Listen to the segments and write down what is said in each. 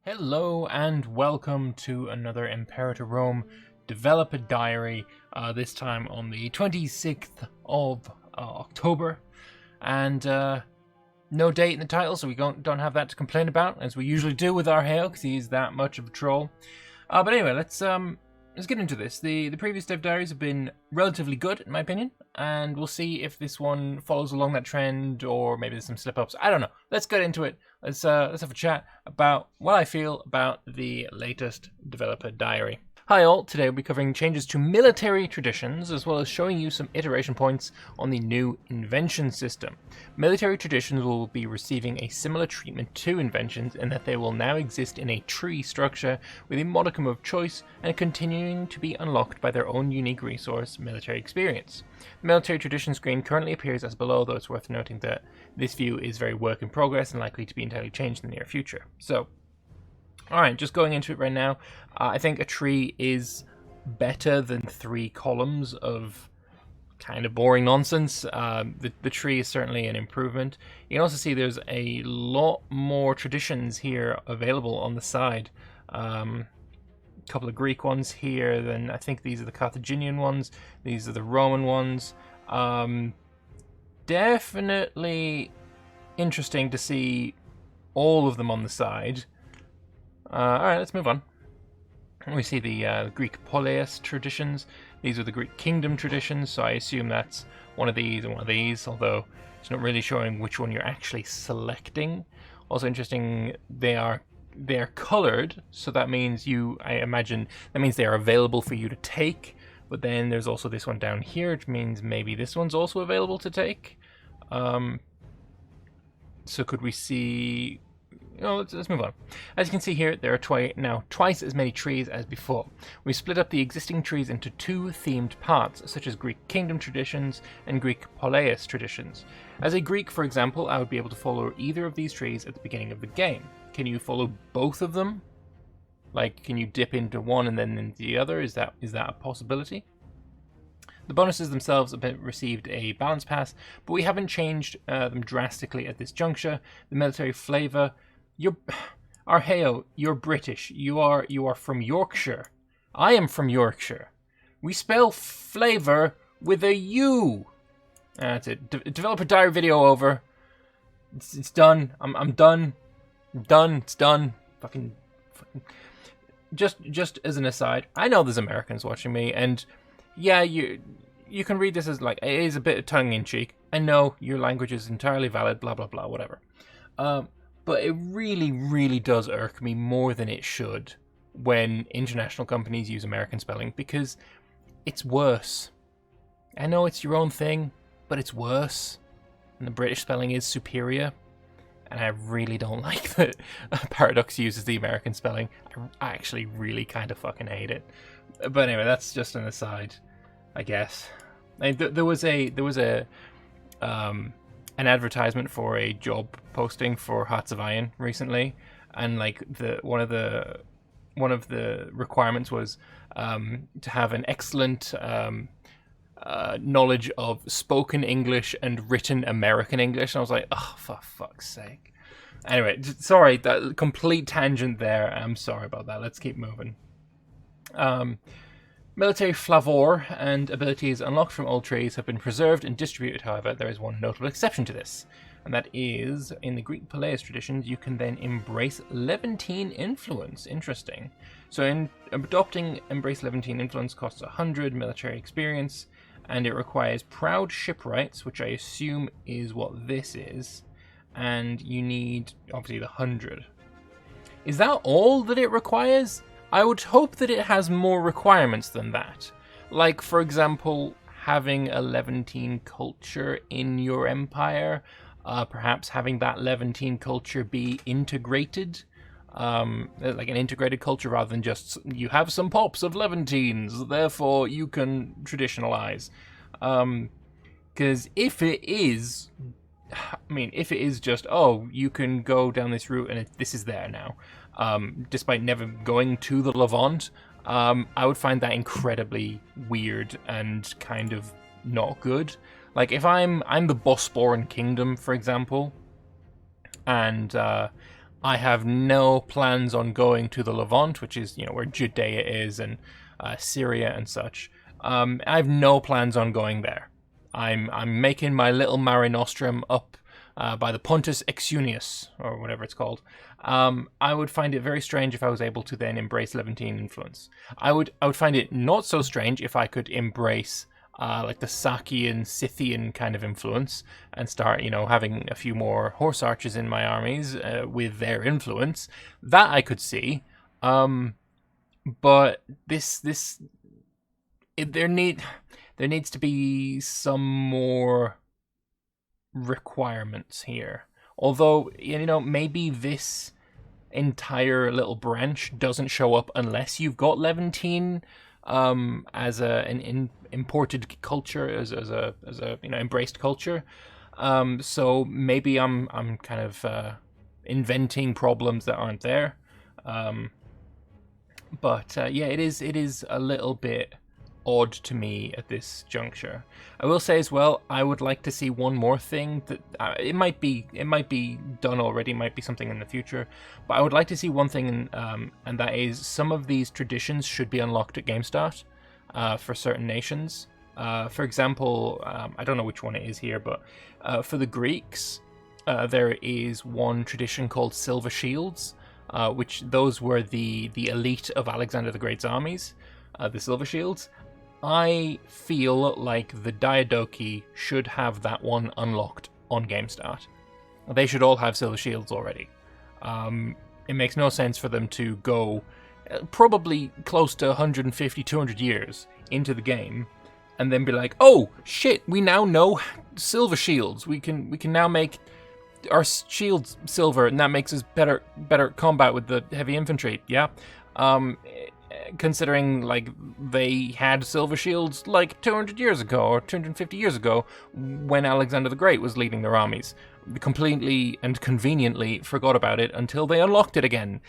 Hello and welcome to another Imperator Rome developer diary, this time on the 26th of October, and no date in the title, so we don't have that to complain about, as we usually do with our Hale, because he's that much of a troll. But anyway, let's get into this. The previous dev diaries have been relatively good, in my opinion, and we'll see if this one follows along that trend, or maybe there's some slip-ups. I don't know. Let's get into it. Let's have a chat about what I feel about the latest developer diary. Hi all, today we'll be covering changes to military traditions, as well as showing you some iteration points on the new Invention system. Military traditions will be receiving a similar treatment to Inventions in that they will now exist in a tree structure with a modicum of choice and continuing to be unlocked by their own unique resource, military experience. The military tradition screen currently appears as below, though it's worth noting that this view is very work in progress and likely to be entirely changed in the near future. So, alright, just going into it right now, I think a tree is better than 3 columns of kind of boring nonsense. The tree is certainly an improvement. You can also see there's a lot more traditions here available on the side. A couple of Greek ones here, then I think these are the Carthaginian ones, these are the Roman ones. Definitely interesting to see all of them on the side. Alright, let's move on. We see the Greek poleis traditions. These are the Greek kingdom traditions, so I assume that's one of these and one of these, although it's not really showing which one you're actually selecting. Also interesting, they're colored, so that means I imagine they are available for you to take, but then there's also this one down here, which means maybe this one's also available to take. So could we see... let's move on. As you can see here, there are now twice as many trees as before. We split up the existing trees into 2 themed parts, such as Greek kingdom traditions and Greek poleis traditions. As a Greek, for example, I would be able to follow either of these trees at the beginning of the game. Can you follow both of them? Like, can you dip into one and then into the other? Is that a possibility? The bonuses themselves have received a balance pass, but we haven't changed them drastically at this juncture. The military flavour... Arheo, you're British. You are from Yorkshire. I am from Yorkshire. We spell flavour with a U. That's it. Developer diary video over. It's done. I'm done. I'm done. It's done. Fucking. Just as an aside, I know there's Americans watching me, and yeah, you can read this as like it is a bit of tongue in cheek. I know your language is entirely valid. Blah blah blah. Whatever. But it really, really does irk me more than it should when international companies use American spelling, because it's worse. I know it's your own thing, but it's worse. And the British spelling is superior. And I really don't like that Paradox uses the American spelling. I actually really kind of fucking hate it. But anyway, that's just an aside, I guess. There was an advertisement for a job posting for Hearts of Iron recently, and like one of the requirements was to have an excellent knowledge of spoken English and written American English, and I was like, oh, for fuck's sake. Anyway, sorry, that complete tangent there. I'm sorry about that. Let's keep moving. Military flavor and abilities unlocked from old trees have been preserved and distributed. However, there is one notable exception to this, and that is, in the Greek poleis traditions, you can then embrace Levantine Influence. Interesting. So in adopting Embrace Levantine Influence costs 100 military experience, and it requires Proud Shipwrights, which I assume is what this is, and you need, obviously, the 100. Is that all that it requires? I would hope that it has more requirements than that. Like, for example, having a Levantine culture in your empire, perhaps having that Levantine culture be integrated, like an integrated culture rather than just, you have some pops of Levantines, therefore you can traditionalize. Because if it is just, oh, you can go down this route and this is there now, despite never going to the Levant, I would find that incredibly weird and kind of not good. Like, if I'm the Bosporan Kingdom, for example, and I have no plans on going to the Levant, which is, where Judea is, and Syria and such. I have no plans on going there. I'm making my little Mare Nostrum up by the Pontus Exunius, or whatever it's called. I would find it very strange if I was able to then embrace Levantine influence. I would find it not so strange if I could embrace like the Sakian, Scythian kind of influence and start, having a few more horse archers in my armies with their influence. That I could see. But there needs to be some more requirements here. Although, maybe this entire little branch doesn't show up unless you've got Levantine as an imported culture, as a embraced culture. So maybe I'm kind of inventing problems that aren't there. But it is a little bit odd to me at this juncture. I will say as well, I would like to see one more thing that it might be done already, it might be something in the future, but I would like to see one thing, and that is some of these traditions should be unlocked at game start for certain nations. For example, I don't know which one it is here, but for the Greeks, there is one tradition called Silver Shields, which those were the elite of Alexander the Great's armies, the Silver Shields. I feel like the Diadochi should have that one unlocked on game start. They should all have Silver Shields already. It makes no sense for them to go probably close to 150, 200 years into the game and then be like, oh shit, we now know Silver Shields. We can now make our shields silver, and that makes us better combat with the heavy infantry. Yeah. Considering like they had silver shields like 200 years ago or 250 years ago when Alexander the Great was leading their armies. Completely and conveniently forgot about it until they unlocked it again.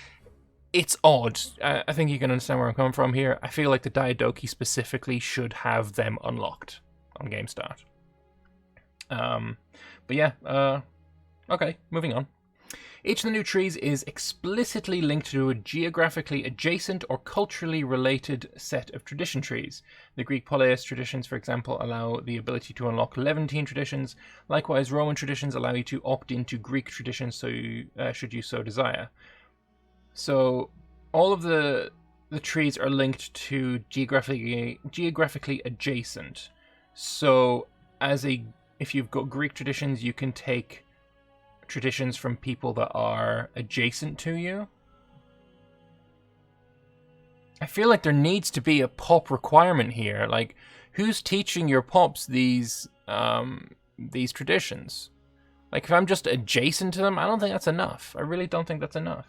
It's odd. I think you can understand where I'm coming from here. I feel like the Diadochi specifically should have them unlocked on game start. But yeah, okay, moving on. Each of the new trees is explicitly linked to a geographically adjacent or culturally related set of tradition trees. The Greek polytheist traditions, for example, allow the ability to unlock Levantine traditions. Likewise, Roman traditions allow you to opt into Greek traditions should you so desire. So all of the trees are linked to geographically adjacent. So if you've got Greek traditions, you can take traditions from people that are adjacent to you. I feel like there needs to be a pop requirement here. Like, who's teaching your pops these traditions? Like, if I'm just adjacent to them, I don't think that's enough. I really don't think that's enough.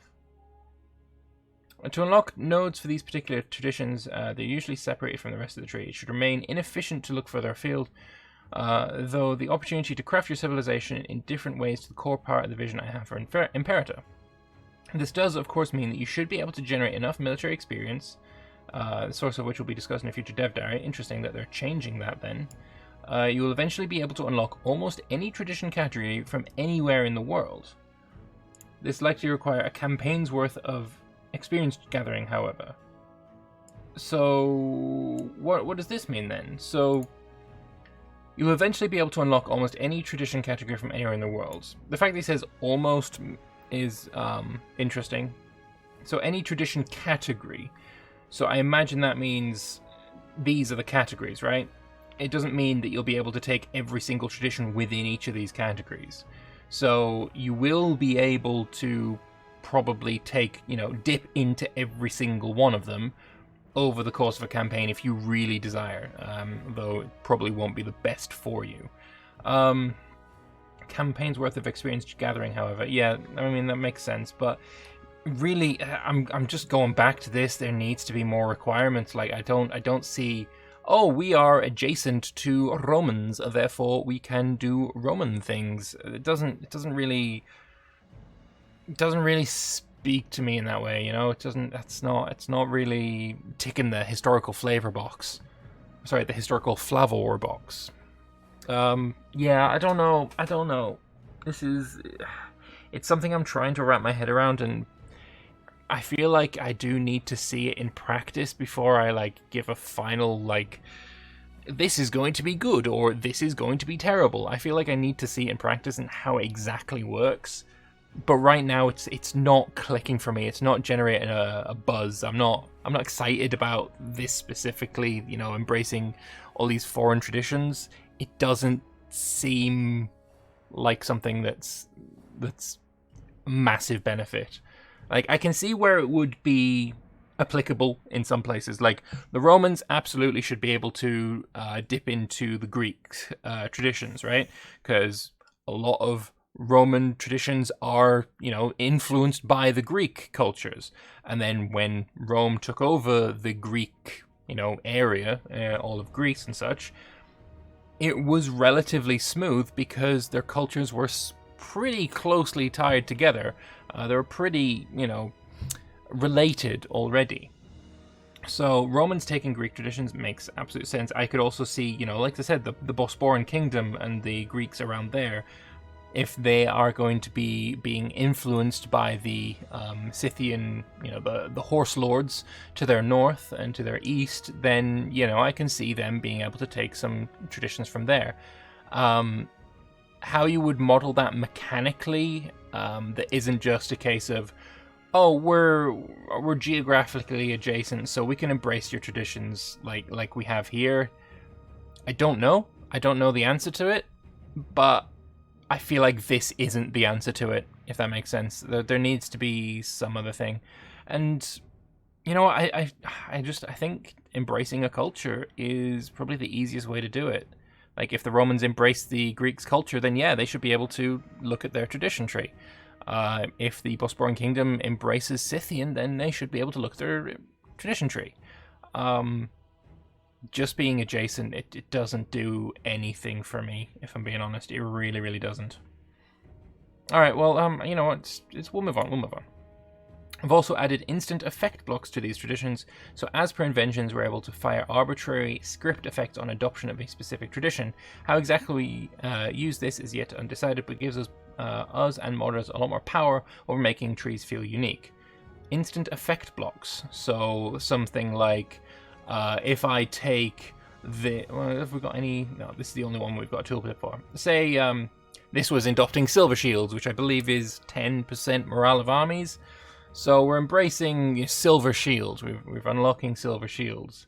To unlock nodes for these particular traditions, they're usually separated from the rest of the tree. It should remain inefficient to look further afield, though the opportunity to craft your civilization in different ways to the core part of the vision I have for Imperator. This does, of course, mean that you should be able to generate enough military experience, the source of which will be discussed in a future dev diary. Interesting that they're changing that then. You will eventually be able to unlock almost any tradition category from anywhere in the world. This likely require a campaign's worth of experience gathering, however. So, what does this mean then? So, you'll eventually be able to unlock almost any tradition category from anywhere in the world. The fact that he says almost is interesting. So any tradition category. So I imagine that means these are the categories, right? It doesn't mean that you'll be able to take every single tradition within each of these categories. So you will be able to probably dip into every single one of them over the course of a campaign if you really desire, though it probably won't be the best for you. Campaign's worth of experience gathering, however, yeah, I mean, that makes sense, but really, I'm just going back to this. There needs to be more requirements. Like, I don't see, oh, we are adjacent to Romans, therefore we can do Roman things. It doesn't really speak to me in that way, it's not really ticking the historical flavor box. Sorry, the historical flavor box. Yeah, I don't know. it's something I'm trying to wrap my head around, and I feel like I do need to see it in practice before I like give a final like this is going to be good or this is going to be terrible. I feel like I need to see it in practice and how it exactly works. But right now it's not clicking for me. It's not generating a buzz. I'm not excited about this specifically, you know, embracing all these foreign traditions. It doesn't seem like something that's a massive benefit. Like, I can see where it would be applicable in some places. Like, the Romans absolutely should be able to dip into the Greek traditions, right? Because a lot of Roman traditions are, you know, influenced by the Greek cultures. And then when Rome took over the Greek, you know, area, all of Greece and such, it was relatively smooth because their cultures were pretty closely tied together. They were pretty, you know, related already. So Romans taking Greek traditions makes absolute sense. I could also see, you know, like I said, the Bosporan kingdom and the Greeks around there, if they are going to be being influenced by the Scythian, you know, the horse lords to their north and to their east, then, you know, I can see them being able to take some traditions from there. How you would model that mechanically, that isn't just a case of, oh, we're geographically adjacent, so we can embrace your traditions like we have here. I don't know. I don't know the answer to it, but I feel like this isn't the answer to it, if that makes sense. There needs to be some other thing. And, you know, I think embracing a culture is probably the easiest way to do it. Like, if the Romans embrace the Greeks' culture, then yeah, they should be able to look at their tradition tree. If the Bosporan Kingdom embraces Scythian, then they should be able to look at their tradition tree. Just being adjacent, it doesn't do anything for me, if I'm being honest. It really, really doesn't. Alright, well, you know what, we'll move on. I've also added instant effect blocks to these traditions, so as per Inventions, we're able to fire arbitrary script effects on adoption of a specific tradition. How exactly we use this is yet undecided, but gives us and modders a lot more power over making trees feel unique. Instant effect blocks, so something like, if I take have we got any? No, this is the only one we've got a tooltip for. Say, this was adopting silver shields, which I believe is 10% morale of armies. So we're embracing silver shields. We're unlocking silver shields.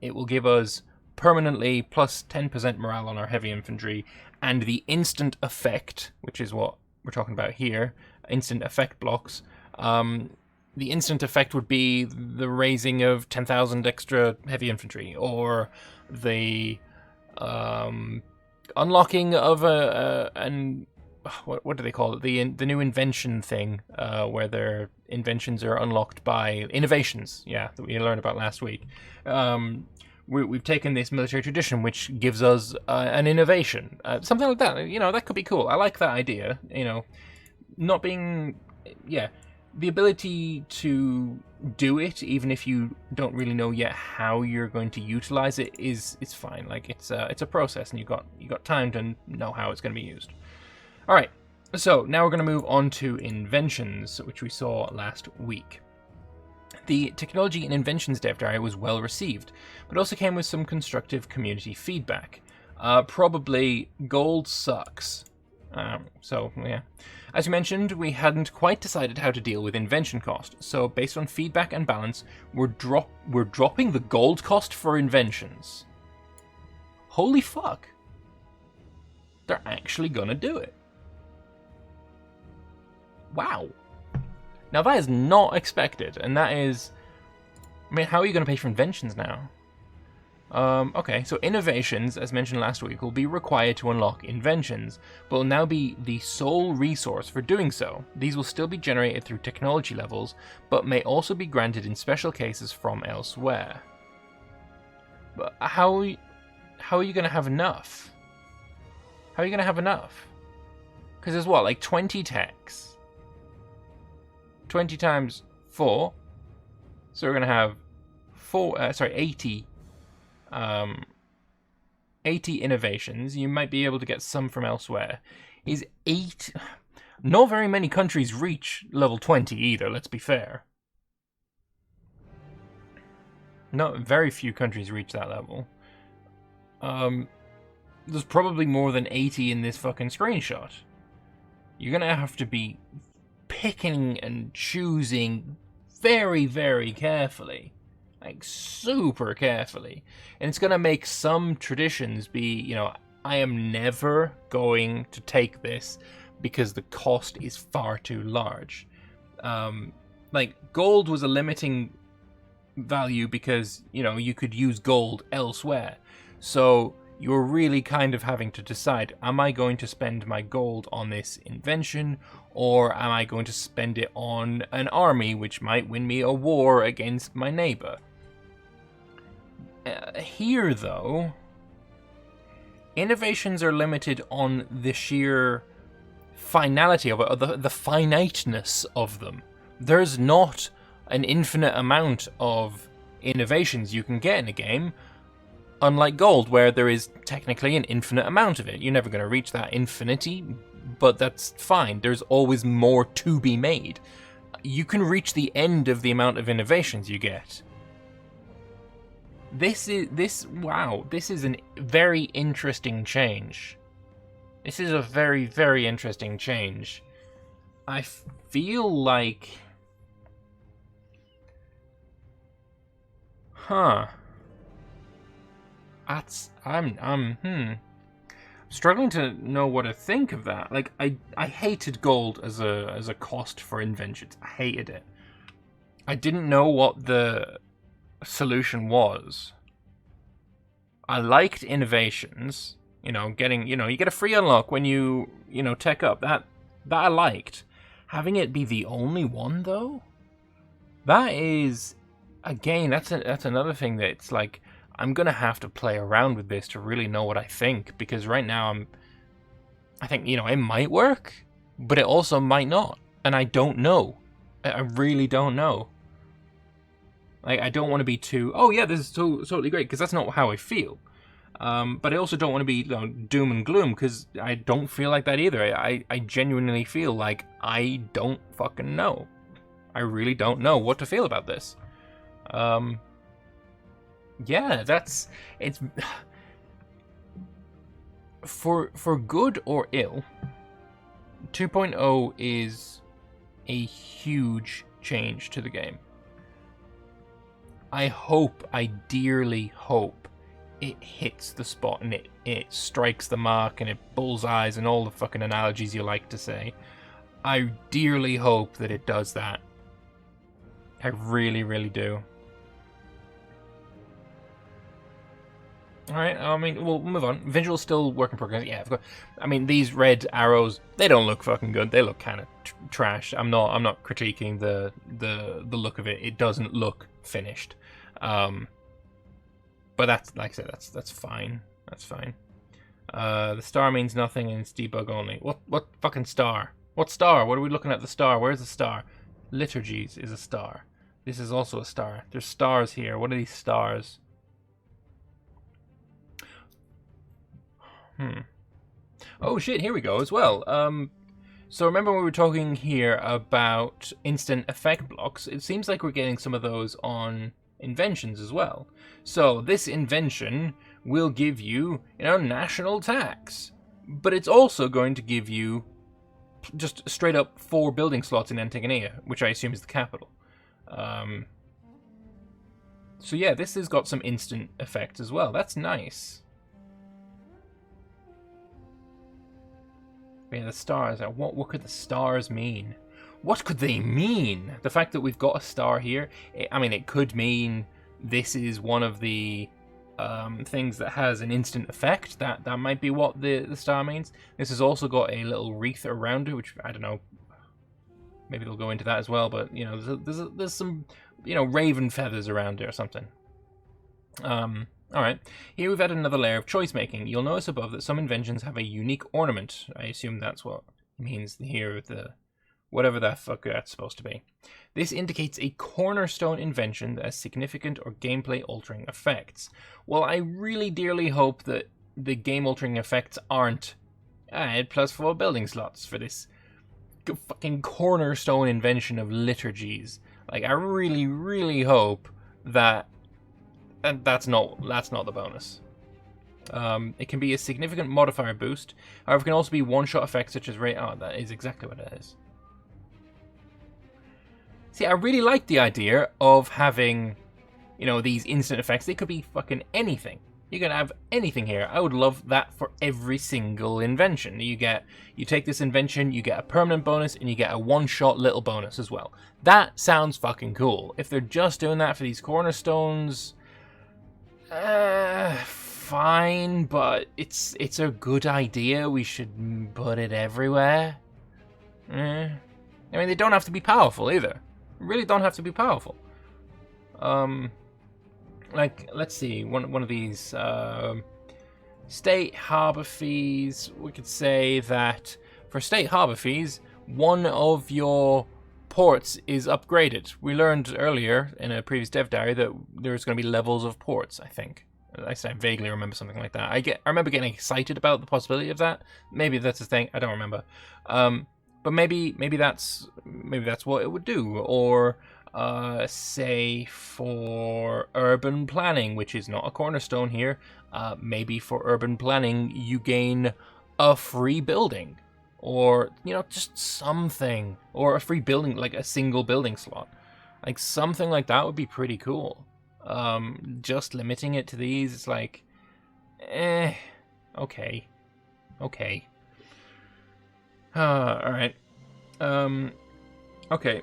It will give us permanently plus 10% morale on our heavy infantry, and the instant effect, which is what we're talking about here, instant effect blocks. The instant effect would be the raising of 10,000 extra heavy infantry, or the unlocking of what do they call it? The new invention thing, where their inventions are unlocked by innovations. Yeah, that we learned about last week. We've taken this military tradition, which gives us an innovation, something like that. You know, that could be cool. I like that idea. You know, not being, yeah, the ability to do it, even if you don't really know yet how you're going to utilize it, it's fine. Like, it's a process, and you got time to know how it's going to be used. All right, so now we're going to move on to Inventions, which we saw last week. The Technology and Inventions dev diary was well received, but also came with some constructive community feedback. Probably gold sucks. So, yeah. As you mentioned, we hadn't quite decided how to deal with invention cost, so based on feedback and balance, we're dropping the gold cost for inventions. Holy fuck. They're actually gonna do it. Wow. Now that is not expected, and that is... I mean, how are you going to pay for inventions now? Okay, so innovations, as mentioned last week, will be required to unlock inventions, but will now be the sole resource for doing so. These will still be generated through technology levels, but may also be granted in special cases from elsewhere. But how are you going to have enough? How are you going to have enough? Because there's what, like 20 techs? 20 times 4, so we're going to have 80 80 innovations. You might be able to get some from elsewhere. Is 8... Not very many countries reach level 20 either, let's be fair. Not very few countries reach that level. There's probably more than 80 in this fucking screenshot. You're gonna have to be picking and choosing very, very carefully. Like, super carefully. And it's gonna make some traditions be, you know, I am never going to take this because the cost is far too large. Like, gold was a limiting value because, you know, you could use gold elsewhere. So you're really kind of having to decide, am I going to spend my gold on this invention, or am I going to spend it on an army which might win me a war against my neighbor? Here, though, innovations are limited on the sheer finality of it, or the finiteness of them. There's not an infinite amount of innovations you can get in a game, unlike gold, where there is technically an infinite amount of it. You're never going to reach that infinity, but that's fine. There's always more to be made. You can reach the end of the amount of innovations you get. This is a very interesting change. This is a very, very interesting change. I feel like... I'm struggling to know what to think of that. Like, I hated gold as a cost for inventions. I hated it. I didn't know what the solution was. I liked innovations. You know, you get a free unlock when you tech up. That I liked. Having it be the only one, though, that is, again, that's another thing that it's like, I'm gonna have to play around with this to really know what I think, because right now I think, it might work, but it also might not, and I don't know. I really don't know. Like, I don't want to be too, oh yeah, this is totally great, because that's not how I feel. But I also don't want to be doom and gloom, because I don't feel like that either. I genuinely feel like I don't fucking know. I really don't know what to feel about this. Yeah, it's for good or ill, 2.0 is a huge change to the game. I dearly hope it hits the spot and it strikes the mark and it bullseyes and all the fucking analogies you like to say. I dearly hope that it does that. I really, really do. Alright, I mean, we'll move on. Visual's still work in progress. Yeah, I mean, these red arrows, they don't look fucking good. They look kind of trash. I'm not critiquing the look of it. It doesn't look finished. But that's, like I said, that's fine. That's fine. The star means nothing and it's debug only. What fucking star? What star? What are we looking at? The star? Where's the star? Liturgies is a star. This is also a star. There's stars here. What are these stars? Oh shit, here we go as well. So remember when we were talking here about instant effect blocks? It seems like we're getting some of those on Inventions as well. So this invention will give you, national tax. But it's also going to give you just straight up 4 building slots in Antigoniya, which I assume is the capital. So yeah, this has got some instant effects as well. That's nice. Yeah, the stars. What could the stars mean? What could they mean? The fact that we've got a star here, it could mean this is one of the things that has an instant effect. That might be what the star means. This has also got a little wreath around it, which, I don't know, maybe they'll go into that as well, but, there's some, raven feathers around it or something. Alright, here we've added another layer of choice making. You'll notice above that some inventions have a unique ornament. I assume that's what it means here, whatever the fuck that's supposed to be. This indicates a cornerstone invention that has significant or gameplay altering effects. Well, I really dearly hope that the game altering effects aren't add +4 building slots for this fucking cornerstone invention of liturgies. Like, I really, really hope that that's not the bonus. It can be a significant modifier boost. However, it can also be one-shot effects such as rate. Oh, that is exactly what it is. See, I really like the idea of having, you know, these instant effects. They could be fucking anything. You can have anything here. I would love that for every single invention. You take this invention, you get a permanent bonus, and you get a one-shot little bonus as well. That sounds fucking cool. If they're just doing that for these cornerstones, fine, but it's a good idea. We should put it everywhere. I mean, they don't have to be powerful either. Really don't have to be powerful. Like, let's see, one of these state harbor fees. We could say that for state harbor fees, one of your ports is upgraded. We learned earlier in a previous dev diary that there's going to be levels of ports, I think. I vaguely remember something like that. I remember getting excited about the possibility of that. Maybe that's a thing. I don't remember. But maybe that's what it would do. Or say for urban planning, which is not a cornerstone here. Maybe for urban planning you gain a free building, or you know, just something, or a free building, like a single building slot, like something like that would be pretty cool. Just limiting it to these, it's like, okay. Alright. Okay.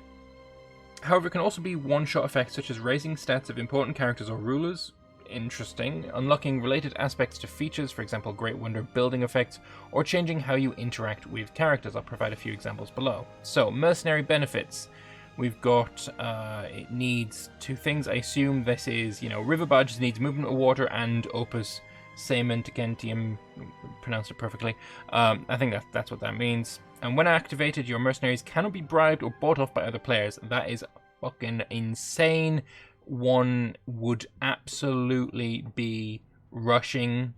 However, it can also be one-shot effects such as raising stats of important characters or rulers. Interesting. Unlocking related aspects to features, for example, Great Wonder building effects, or changing how you interact with characters. I'll provide a few examples below. So, mercenary benefits. We've got, it needs two things. I assume this is, you know, river barges needs movement of water and opus Saementigentium, pronounced it perfectly. I think that's what that means. And when activated, your mercenaries cannot be bribed or bought off by other players. That is fucking insane. One would absolutely be rushing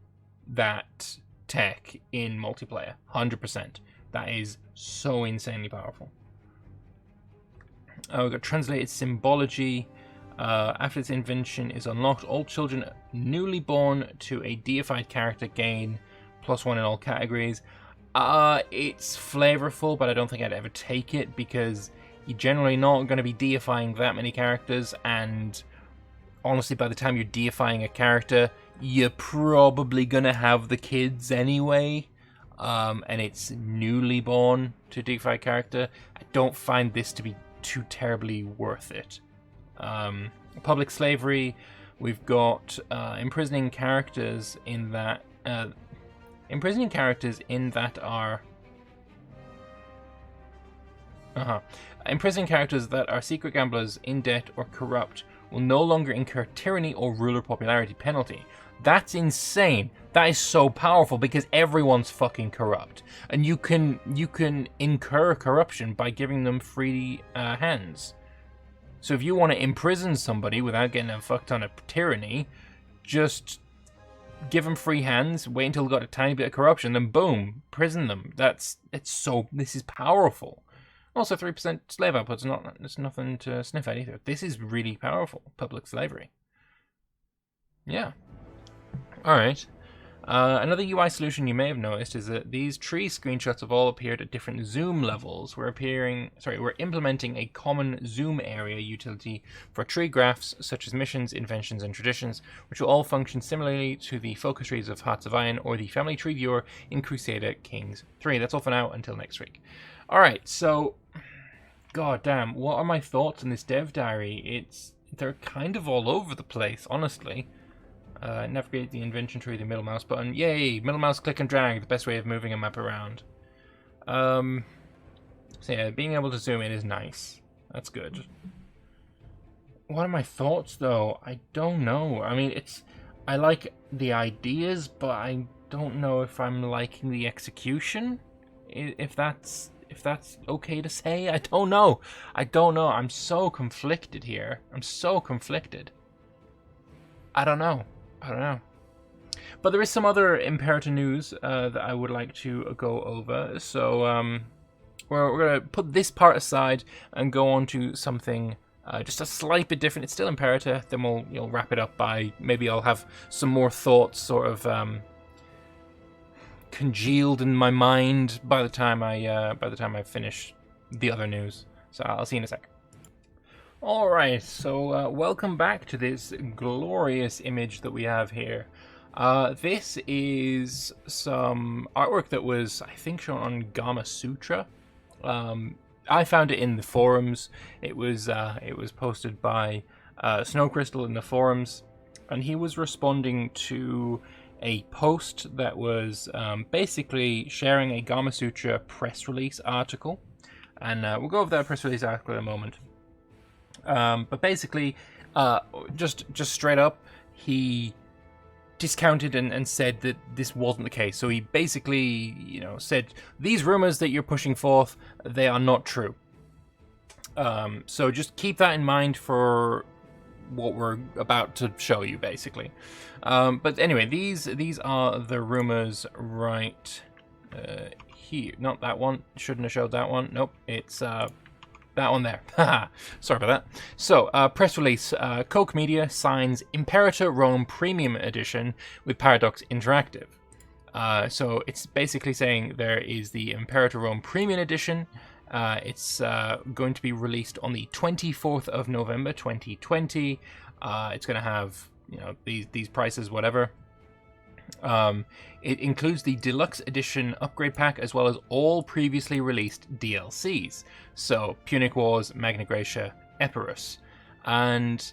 that tech in multiplayer. 100%. That is so insanely powerful. We've got translated symbology. After this invention is unlocked, all children newly born to a deified character gain +1 in all categories. It's flavorful, but I don't think I'd ever take it, because you're generally not going to be deifying that many characters, and honestly, by the time you're deifying a character, you're probably going to have the kids anyway, and it's newly born to deify a character. I don't find this to be too terribly worth it. Public slavery, we've got imprisoning characters in that are imprisoning characters that are secret gamblers, in debt, or corrupt will no longer incur tyranny or ruler popularity penalty. That's insane. That is so powerful, because everyone's fucking corrupt, and you can incur corruption by giving them free hands. So if you want to imprison somebody without getting them fucked on a tyranny, just give them free hands, wait until they've got a tiny bit of corruption, then boom, prison them. This is powerful. Also, 3% slave output's it's nothing to sniff at either. This is really powerful, public slavery. Yeah. Alright. Another UI solution you may have noticed is that these tree screenshots have all appeared at different zoom levels. We're implementing a common zoom area utility for tree graphs, such as missions, inventions, and traditions, which will all function similarly to the focus trees of Hearts of Iron or the family tree viewer in Crusader Kings 3. That's all for now, until next week. Alright, so, god damn, what are my thoughts on this dev diary? They're kind of all over the place, honestly. Navigate the invention tree, the middle mouse button. Yay! Middle mouse click and drag, the best way of moving a map around. So yeah, being able to zoom in is nice. That's good. What are my thoughts, though? I don't know. I mean, I like the ideas, but I don't know if I'm liking the execution. If that's okay to say. I don't know. I'm so conflicted here. I'm so conflicted. I don't know. But there is some other Imperator news that I would like to go over. So, we're going to put this part aside and go on to something just a slight bit different. It's still Imperator. Then we'll wrap it up by maybe I'll have some more thoughts sort of congealed in my mind by the time I finish the other news. So I'll see you in a sec. All right. So welcome back to this glorious image that we have here. This is some artwork that was, I think, shown on Gamma Sutra. I found it in the forums. It was posted by Snow Crystal in the forums, and he was responding to a post that was basically sharing a Gamma Sutra press release article, and we'll go over that press release article in a moment. But basically, just straight up, he discounted and said that this wasn't the case. So he basically, said these rumors that you're pushing forth, they are not true. So just keep that in mind for what we're about to show you, basically. But anyway, these are the rumors right here. Not that one. Shouldn't have showed that one. Nope. It's that one there. Sorry about that. So, press release. Coke Media signs Imperator Rome Premium Edition with Paradox Interactive. So it's basically saying there is the Imperator Rome Premium Edition. It's going to be released on the 24th of November 2020. It's going to have these prices, whatever. It includes the deluxe edition upgrade pack as well as all previously released DLCs. So Punic Wars, Magna Graecia, Epirus. And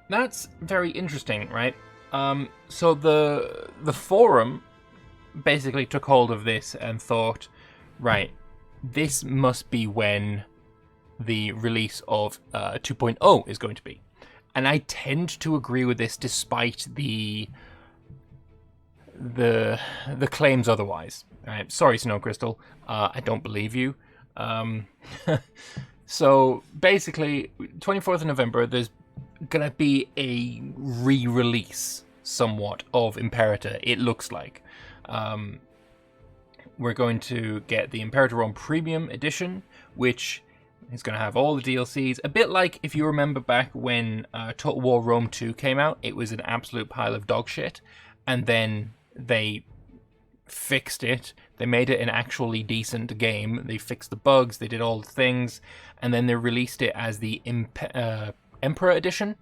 that's very interesting, right? So the forum basically took hold of this and thought, right, this must be when the release of 2.0 is going to be. And I tend to agree with this despite the claims otherwise. Right? Sorry, Snow Crystal. I don't believe you. So basically, 24th of November, there's gonna be a re-release somewhat of Imperator, it looks like. We're going to get the Imperator Rome Premium Edition, which is going to have all the DLCs. A bit like if you remember back when Total War Rome 2 came out, it was an absolute pile of dog shit, and then they fixed it. They made it an actually decent game. They fixed the bugs, they did all the things, and then they released it as the Emperor Edition,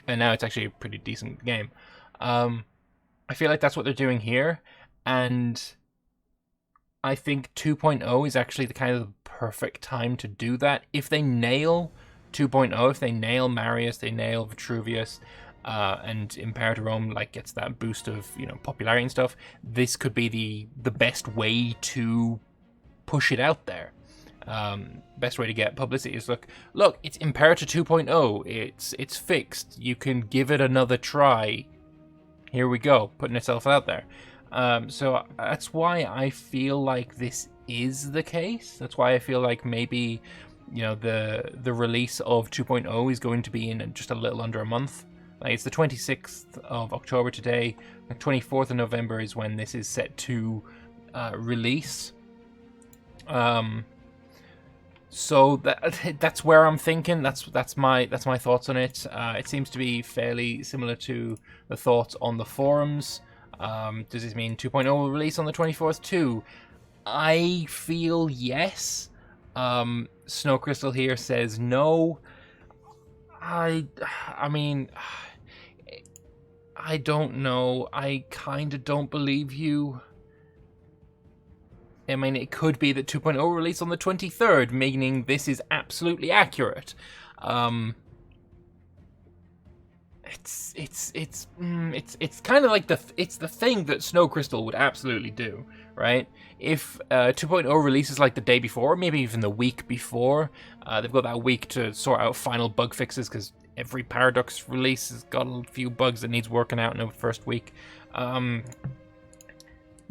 and now it's actually a pretty decent game. I feel like that's what they're doing here, and I think 2.0 is actually the kind of the perfect time to do that. If they nail 2.0, if they nail Marius, they nail Vitruvius, and Imperator Rome gets that boost of popularity and stuff, this could be the best way to push it out there. Best way to get publicity is look, it's Imperator 2.0. It's fixed. You can give it another try. Here we go, putting itself out there. So that's why I feel like this is the case. That's why I feel like maybe the release of 2.0 is going to be in just a little under a month. It's the 26th of October today. The 24th of November is when this is set to release. So that's where I'm thinking. That's my thoughts on it. It seems to be fairly similar to the thoughts on the forums. Does this mean 2.0 will release on the 24th too? I feel yes. Snow Crystal here says no. I mean, I don't know. I kind of don't believe you. I mean, it could be that 2.0 release on the 23rd, meaning this is absolutely accurate. It's kind of like it's the thing that Snow Crystal would absolutely do, right? If 2.0 releases like the day before, maybe even the week before, they've got that week to sort out final bug fixes because every Paradox release has got a few bugs that needs working out in the first week.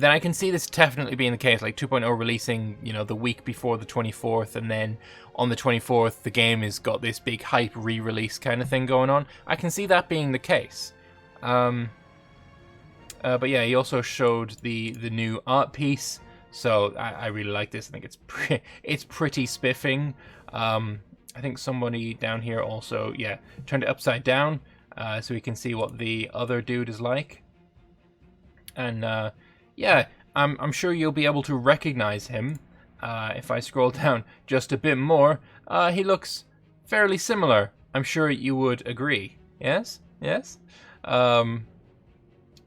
Then I can see this definitely being the case, like 2.0 releasing, the week before the 24th, and then on the 24th, the game has got this big hype re-release kind of thing going on. I can see that being the case. But yeah, he also showed the new art piece. So I really like this. I think it's pretty spiffing. I think somebody down here also, yeah, turned it upside down so we can see what the other dude is like. And yeah, I'm sure you'll be able to recognize him. If I scroll down just a bit more, he looks fairly similar. I'm sure you would agree. Yes? Yes?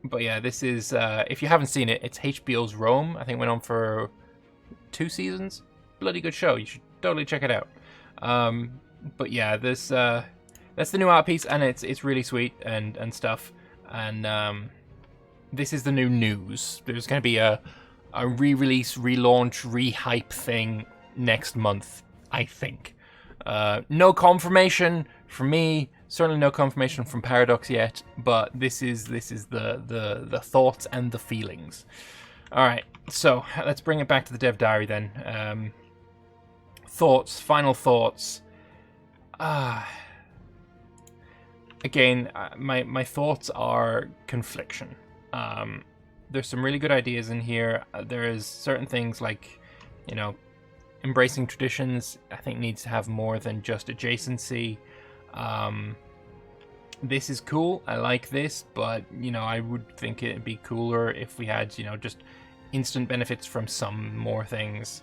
But yeah, this is, if you haven't seen it, it's HBO's Rome. I think it went on for 2 seasons. Bloody good show. You should totally check it out. But yeah, this that's the new art piece, and it's really sweet and stuff. And this is the new news. There's going to be a re-release, relaunch, re-hype thing next month, I think. No confirmation from me, certainly no confirmation from Paradox yet, but this is the thoughts and the feelings. All right, so let's bring it back to the dev diary then. Thoughts, final thoughts. Again, my thoughts are confliction. There's some really good ideas in here. There is certain things like, you know, embracing traditions, I think needs to have more than just adjacency. This is cool. I like this, but, you know, I would think it'd be cooler if we had, you know, just instant benefits from some more things.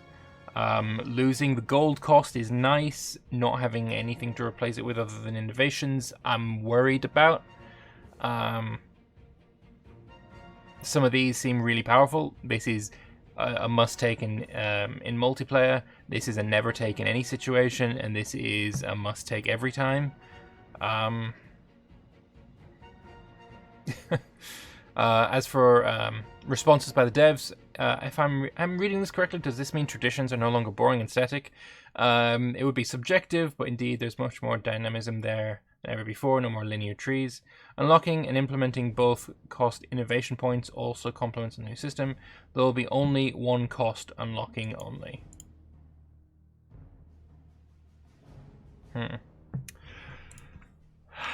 Losing the gold cost is nice. Not having anything to replace it with other than innovations, I'm worried about. Some of these seem really powerful. This is a must-take in multiplayer. This is a never-take in any situation, and this is a must-take every time. As for responses by the devs, if I'm reading this correctly, does this mean traditions are no longer boring and static? It would be subjective, but indeed there's much more dynamism there than ever before, no more linear trees. Unlocking and implementing both cost innovation points also complements the new system. There will be only one cost unlocking only.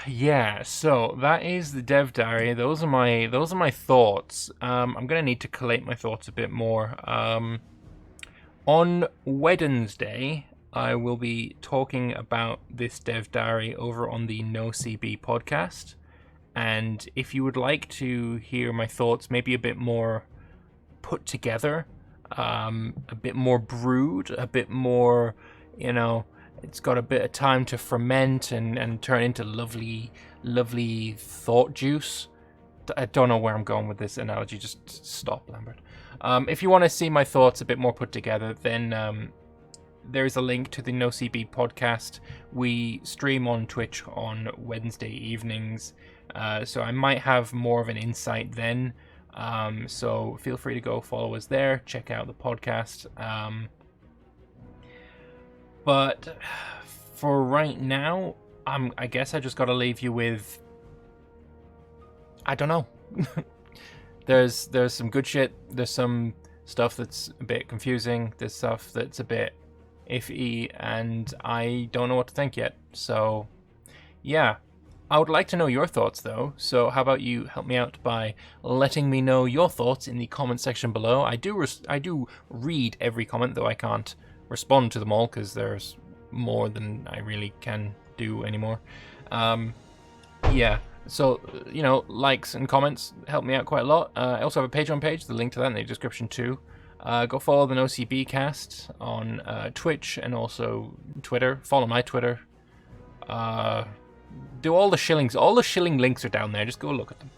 Yeah, so that is the dev diary. Those are my thoughts. I'm gonna need to collate my thoughts a bit more. On Wednesday, I will be talking about this dev diary over on the No CB podcast. And if you would like to hear my thoughts, maybe a bit more put together, a bit more brewed, a bit more, you know, it's got a bit of time to ferment and turn into lovely thought juice. I don't know where I'm going with this analogy. Just stop, Lambert. If you want to see my thoughts a bit more put together, then there is a link to the No CB podcast. We stream on Twitch on Wednesday evenings, so I might have more of an insight then. So feel free to go follow us there. Check out the podcast. But for right now, I guess I just got to leave you with, I don't know. There's some good shit. There's some stuff that's a bit confusing. There's stuff that's a bit iffy, and I don't know what to think yet. So, yeah. I would like to know your thoughts, though. So how about you help me out by letting me know your thoughts in the comment section below. I do read every comment, though I can't respond to them all because there's more than I really can do anymore. Yeah, so, you know, likes and comments help me out quite a lot. I also have a Patreon page, the link to that in the description too. Go follow the NoCB cast on Twitch and also Twitter. Follow my Twitter. Do all the shillings. All the shilling links are down there. Just go look at them.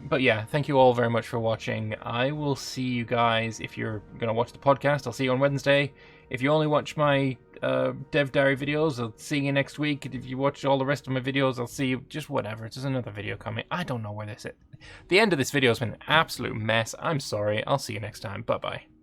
But yeah, thank you all very much for watching. I will see you guys if you're going to watch the podcast. I'll see you on Wednesday. If you only watch my dev diary videos, I'll see you next week. If you watch all the rest of my videos, I'll see you. Just whatever. There's another video coming. I don't know where this is. The end of this video has been an absolute mess. I'm sorry. I'll see you next time. Bye-bye.